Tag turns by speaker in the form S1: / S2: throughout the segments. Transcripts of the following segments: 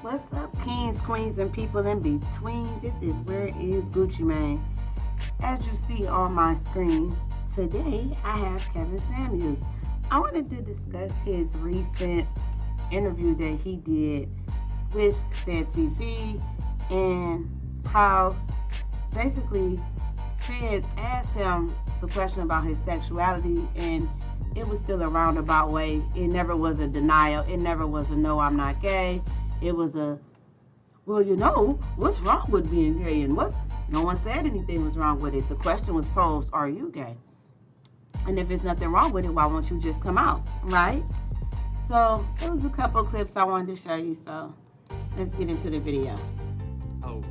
S1: What's up, kings, queens, and people in between? This is Where is Gucci Mane. As you see on my screen, today I have Kevin Samuels. I wanted to discuss his recent interview that he did with Fed TV and how basically Feds asked him the question about his sexuality, and it was still a roundabout way. It never was a denial. It never was a no, I'm not gay. It was a, well, what's wrong with being gay? And no one said anything was wrong with it. The question was posed, are you gay? And if there's nothing wrong with it, why won't you just come out, right? So there was a couple clips I wanted to show you, so let's get into the video.
S2: Oh,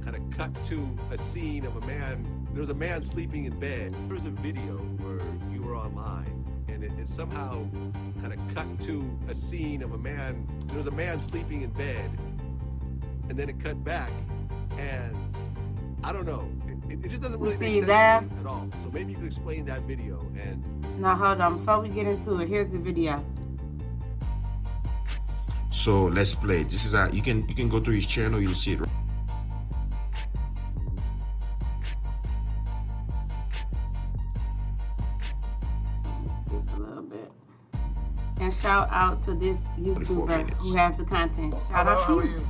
S2: kind of cut to a scene of a man. There's a man sleeping in bed. There's a video where you were online, and it somehow kind of cut to a scene of a man. There's a man sleeping in bed, and then it cut back, and I don't know. It just doesn't really make sense to me at all. So maybe you could explain that video. And
S1: now hold on, before we get into it, here's the video.
S3: So let's play. This is you can go to his channel. You'll see it.
S1: And shout out to this YouTuber who has the content. Shout out to you.
S4: How are you?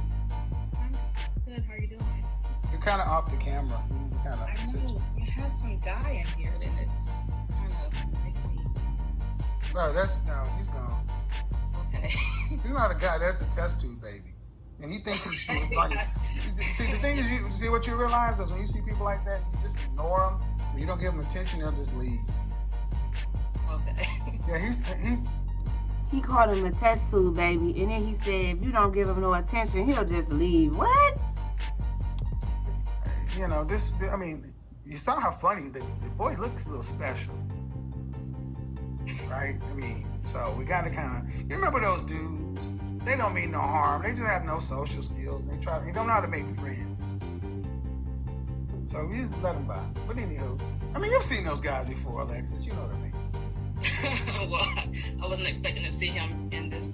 S5: I'm good. How are you doing?
S4: You're kind of off the camera.
S5: I know. You have some guy in here, then it's kind of making me.
S4: Bro, he's gone.
S5: Okay.
S4: You're not a guy. That's a test tube baby. And he thinks he's funny. See, the thing is, you see what you realize is when you see people like that, you just ignore them. When you don't give them attention, they'll just leave.
S5: Okay.
S4: Yeah,
S1: he called him a test tube baby, and then he said if you don't give him no attention, he'll just leave. What?
S4: You saw how funny the boy looks a little special. Right? So we gotta you remember those dudes? They don't mean no harm. They just have no social skills. They don't know how to make friends. So we just let them by. But anywho, you've seen those guys before, Alexis. You know what I mean.
S5: Well, I wasn't expecting to see him in this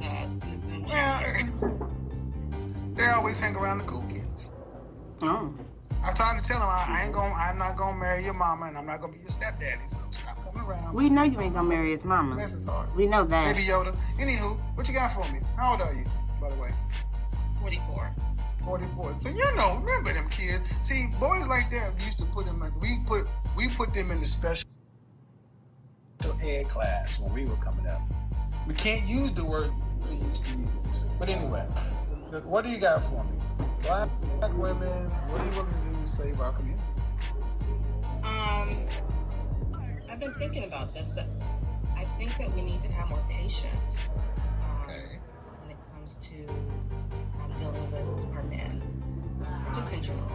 S5: Zoom chat.
S4: They always hang around the cool kids.
S1: Oh.
S4: I tried to tell him I'm not gonna marry your mama, and I'm not gonna be your stepdaddy. So stop coming around.
S1: We know you ain't gonna marry his mama.
S4: This is hard.
S1: We know that.
S4: Baby Yoda. Anywho, what you got for me? How old are you, by the way?
S5: 44.
S4: 44. So remember them kids. See, boys like that, we used to put them. We put them in the special ed class when we were coming up. We can't use the word we used to use. But anyway, what do you got for me? Black women, what are you willing to do to save our community?
S5: I've been thinking about this, but I think that we need to have more patience when it comes to dealing with our men, just in general.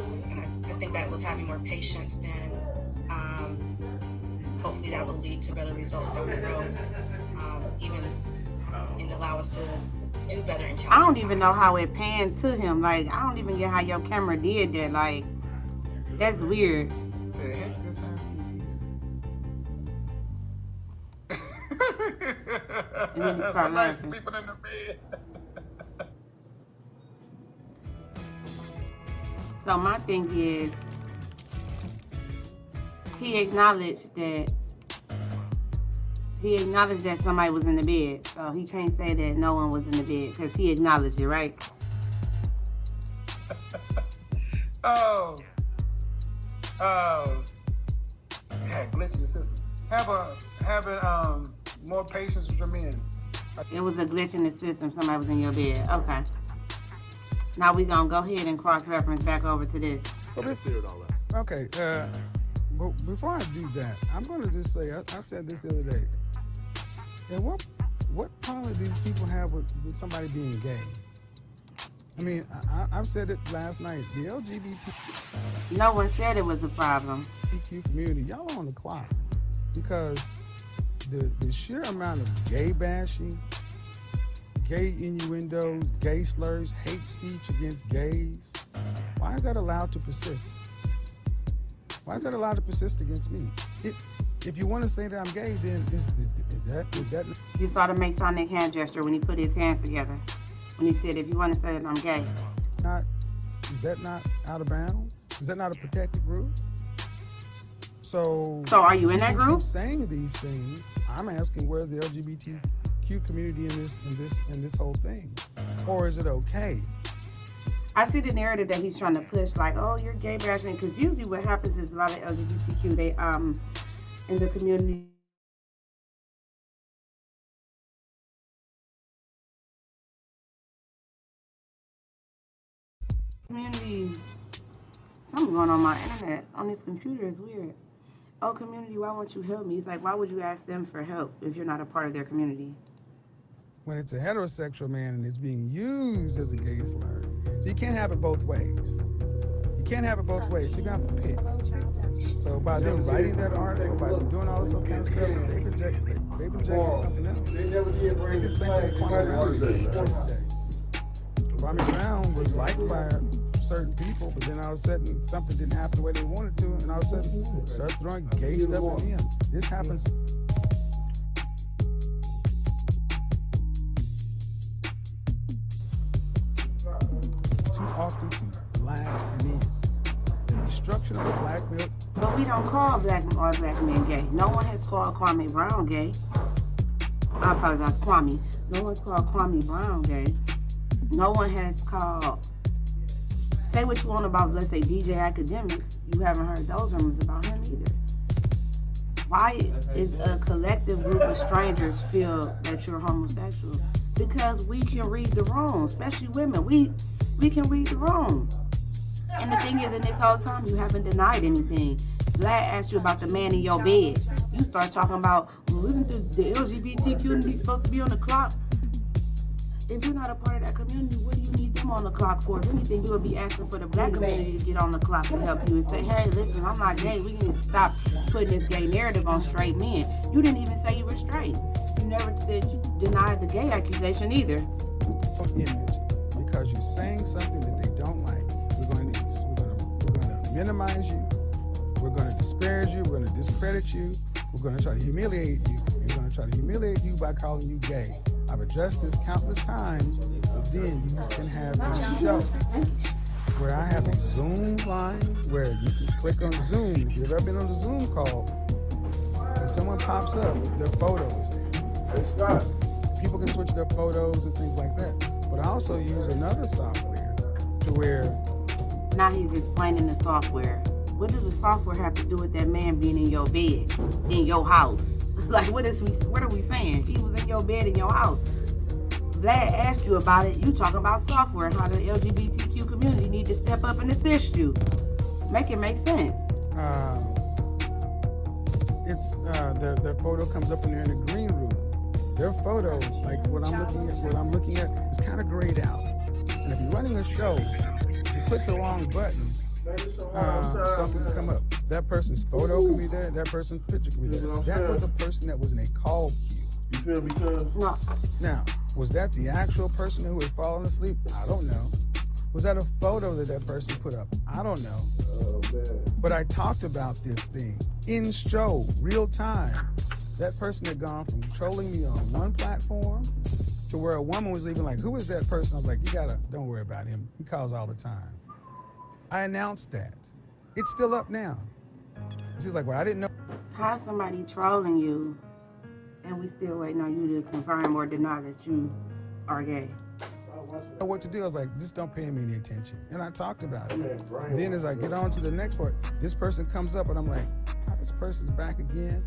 S5: And I think that with having more patience, then hopefully that will lead to better results down the road, and allow us to do better in challenging
S1: I don't even know
S5: times.
S1: how it panned to him. Like, I don't even get how your camera did that. Like, that's weird.
S4: The heck just happened?
S1: And then you start laughing.
S4: Sleeping in the bed.
S1: So my thing is, he acknowledged that somebody was in the bed. So he can't say that no one was in the bed because he acknowledged it, right?
S4: Yeah, glitch in the system. Having more patience with your men.
S1: It was a glitch in the system. Somebody was in your bed. Okay. Now we're going to go ahead and cross-reference back over to this.
S2: clear it all up.
S6: Okay, but before I do that, I'm going to just say, I said this the other day. And what problem do these people have with somebody being gay? I've said it last night. The LGBT
S1: No one said it was a problem.
S6: community, y'all are on the clock. Because the sheer amount of gay bashing, gay innuendos, gay slurs, hate speech against gays, why is that allowed to persist? Why is that allowed to persist against me? if you want to say that I'm gay, then is that
S1: You saw the Masonic hand gesture when he put his hands together. When he said, if you want to say that I'm gay.
S6: is that not out of bounds? Is that not a protected group? So
S1: are you in that
S6: you
S1: group?
S6: keep saying these things. I'm asking where's the LGBTQ community in this whole thing, or is it okay?
S1: I see the narrative that he's trying to push, like, oh, you're gay bashing, because usually what happens is a lot of LGBTQ, they in the community. Something going on my internet on this computer is weird. Oh, community, why won't you help me? It's like, why would you ask them for help if you're not a part of their community?
S6: When it's a heterosexual man and it's being used as a gay slur. So you can't have it both ways. You can't have it both ways. So you're going to have to pick. So by them writing that article, by them doing all this other kind of stuff, they've injected something else. They did the same thing Kwame Brown did. Kwame Brown was liked by certain people, but then all of a sudden something didn't happen the way they wanted to, and all of a sudden start throwing gay stuff at him. This happens. Too often to black men. The destruction of the black male.
S1: But we don't call all black men gay. No one has called Kwame Brown gay. I apologize, Kwame. No one's called Kwame Brown gay. No one has called. Say what you want about, let's say, DJ Academics. You haven't heard those rumors about him either. Why is a collective group of strangers feel that you're homosexual? Because we can read the room, especially women. We can read the room. And the thing is, in this whole time, you haven't denied anything. Vlad asked you about the man in your bed. You start talking about, well, isn't the LGBT community supposed to be on the clock? If you're not a part of that community, what do you need them on the clock for? If anything, you would be asking for the black community to get on the clock to help you and say, hey, listen, I'm not gay. We need to stop putting this gay narrative on straight men. You didn't even say you were straight. You never said you denied the gay accusation either.
S6: Image, because you're saying something that they don't like. We're going to minimize you. We're going to disparage you. We're going to discredit you. We're going to try to humiliate you. And we're going to try to humiliate you by calling you gay. I've addressed this countless times, but then you can have a show where I have a Zoom line where you can click on Zoom. If you've ever been on a Zoom call, and someone pops up, their photos there. People can switch their photos and things like that. But I also use another software to where...
S1: Now he's explaining the software. What does the software have to do with that man being in your bed, in your house? Like, what are we saying? He was in your bed in your house. Vlad asked you about it. You talking about software and how the LGBTQ community need to step up and assist you. Make it make sense.
S6: It's their photo comes up when they're in the green room. Their photos, like what I'm looking at, is kind of grayed out. And if you're running a show, if you click the wrong button, something can come up. That person's photo can be there. That person's picture can be there. That was the person that was in a call queue.
S7: You feel me, cuz?
S1: No.
S6: Now, was that the actual person who had fallen asleep? I don't know. Was that a photo that person put up? I don't know.
S7: Oh, man.
S6: But I talked about this thing in show, real time. That person had gone from trolling me on one platform to where a woman was even like, who is that person? I was like, don't worry about him. He calls all the time. I announced that. It's still up now. She's like, well, I didn't know.
S1: How's somebody trolling you and we still waiting on you to confirm or deny that you are gay?
S6: I know what to do. I was like, just don't pay him any attention. And I talked about it. Then as I get on to the next part, this person comes up and I'm like, this person's back again.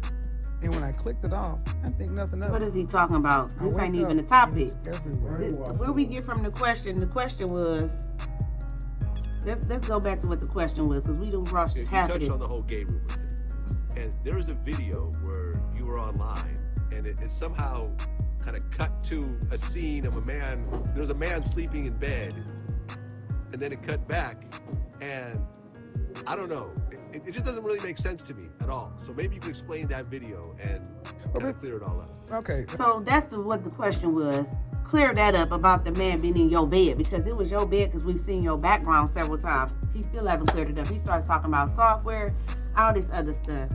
S6: And when I clicked it off, I think nothing of it.
S1: What is he talking about? This ain't even the topic. Where we get from the question was, let's go back to what the question was, because we don't rush half of it.
S2: You touched on the whole gay rumor thing. And there was a video where you were online, and it somehow kind of cut to a scene of a man. There was a man sleeping in bed, and then it cut back, and I don't know. It just doesn't really make sense to me at all. So maybe you could explain that video and kind of clear it all up.
S6: Okay.
S1: So that's what the question was. Clear that up about the man being in your bed, because it was your bed, because we've seen your background several times. He still haven't cleared it up. He starts talking about software, all this other stuff.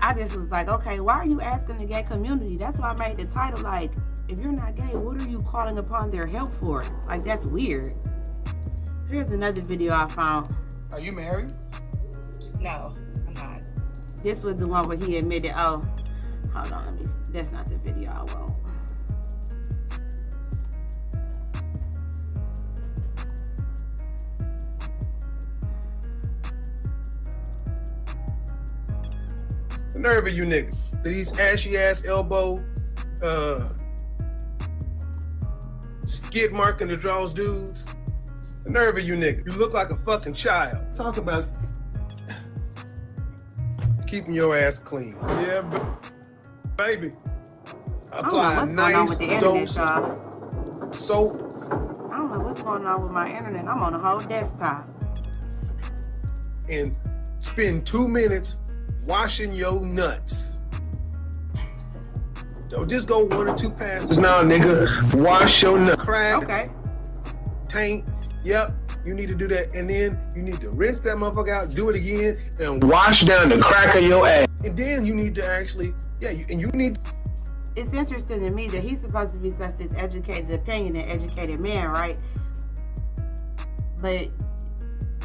S1: I just was like, okay, why are you asking the gay community? That's why I made the title like, if you're not gay, what are you calling upon their help for? Like, that's weird. Here's another video I found.
S4: Are you married?
S5: No, I'm not.
S1: This was the one where he admitted, oh, hold on, let me, that's not the video I want.
S4: The nerve of you niggas. These ashy ass elbow, skid mark in the draws dudes. The nerve of you niggas. You look like a fucking child. Talk about keeping your ass clean. Yeah, baby. Apply a nice dose of soap.
S1: I don't know what's going on with my internet. I'm on a whole desktop.
S4: And spend 2 minutes washing your nuts. Don't just go 1 or 2 passes. Now, nigga, wash your nuts. Crack,
S1: Okay.
S4: taint. Yep, you need to do that. And then you need to rinse that motherfucker out, do it again, and wash down the crack of your ass. And then you need to actually, you need to.
S1: It's interesting to me that he's supposed to be such an educated opinion and educated man, right? But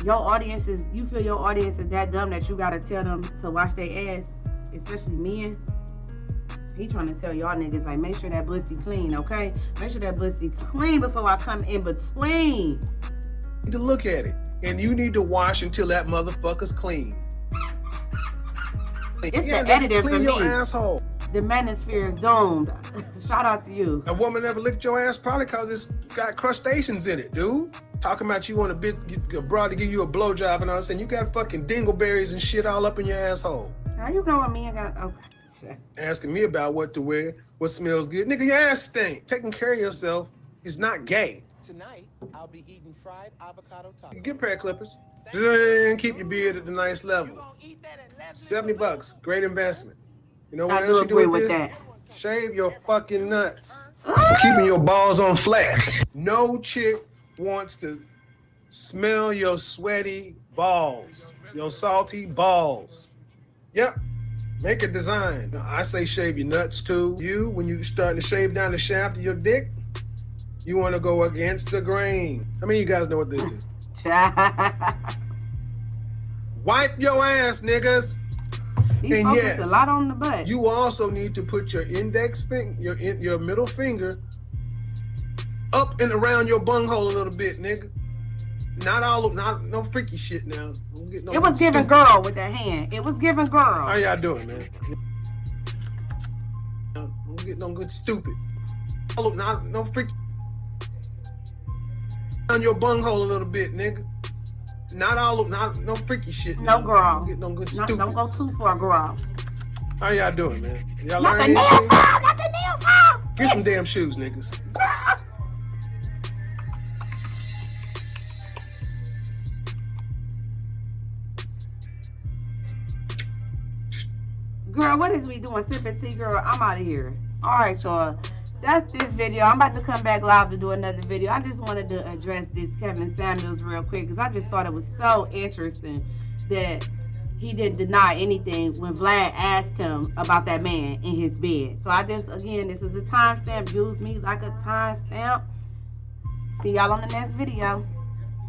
S1: your audience is, you feel your audience is that dumb that you gotta tell them to wash their ass, especially men. He trying to tell y'all niggas, like, make sure that pussy clean, okay? Make sure that pussy clean before I come in between.
S4: You need to look at it, and you need to wash until that motherfucker's clean.
S1: It's the editing for
S4: clean your
S1: me.
S4: asshole.
S1: The manosphere is doomed. Shout out to you.
S4: A woman never licked your ass probably because it's got crustaceans in it, dude. Talking about you want a broad to give you a blowjob and all that, and you got fucking dingleberries and shit all up in your asshole.
S1: How you know what me got? Oh, shit.
S4: Asking me about what to wear, what smells good. Nigga, your ass stink. Taking care of yourself is not gay.
S7: Tonight, I'll be eating fried avocado tacos.
S4: You get pair of clippers. And keep your beard at the nice level. $70, great investment. You know what
S1: I
S4: else
S1: do
S4: you do
S1: agree
S4: with
S1: with
S4: this?
S1: that.
S4: Shave your fucking nuts. Keeping your balls on flex. No chick wants to smell your sweaty balls, your salty balls. Yep, make a design. I say shave your nuts too. You, when you starting to shave down the shaft of your dick, you want to go against the grain. I mean, you guys know what this is. Wipe your ass, niggas.
S1: He
S4: And
S1: focused
S4: yes,
S1: a lot on the butt.
S4: you also need to put your index finger, your middle finger, up and around your bunghole a little bit, nigga. Not no freaky shit now. Don't get no
S1: It was giving girl with that hand. It was giving girl.
S4: How y'all doing, man? Don't get no good stupid. Not no freaky. On your bunghole a little bit, nigga. Not no freaky shit.
S1: No
S4: now.
S1: girl.
S4: Don't get no good
S1: Not,
S4: stupid.
S1: don't go too far, girl.
S4: How y'all doing, man? Y'all
S1: Not the
S4: learning
S1: nail
S4: anything?
S1: file, not the nail file.
S4: Get some damn shoes, niggas.
S1: Girl, what is we doing? Sipping tea, girl. I'm out of here. All right, y'all. That's this video. I'm about to come back live to do another video. I just wanted to address this Kevin Samuels real quick because I just thought it was so interesting that he didn't deny anything when Vlad asked him about that man in his bed. So I just, again, this is a timestamp. Use me like a timestamp. See y'all on the next video.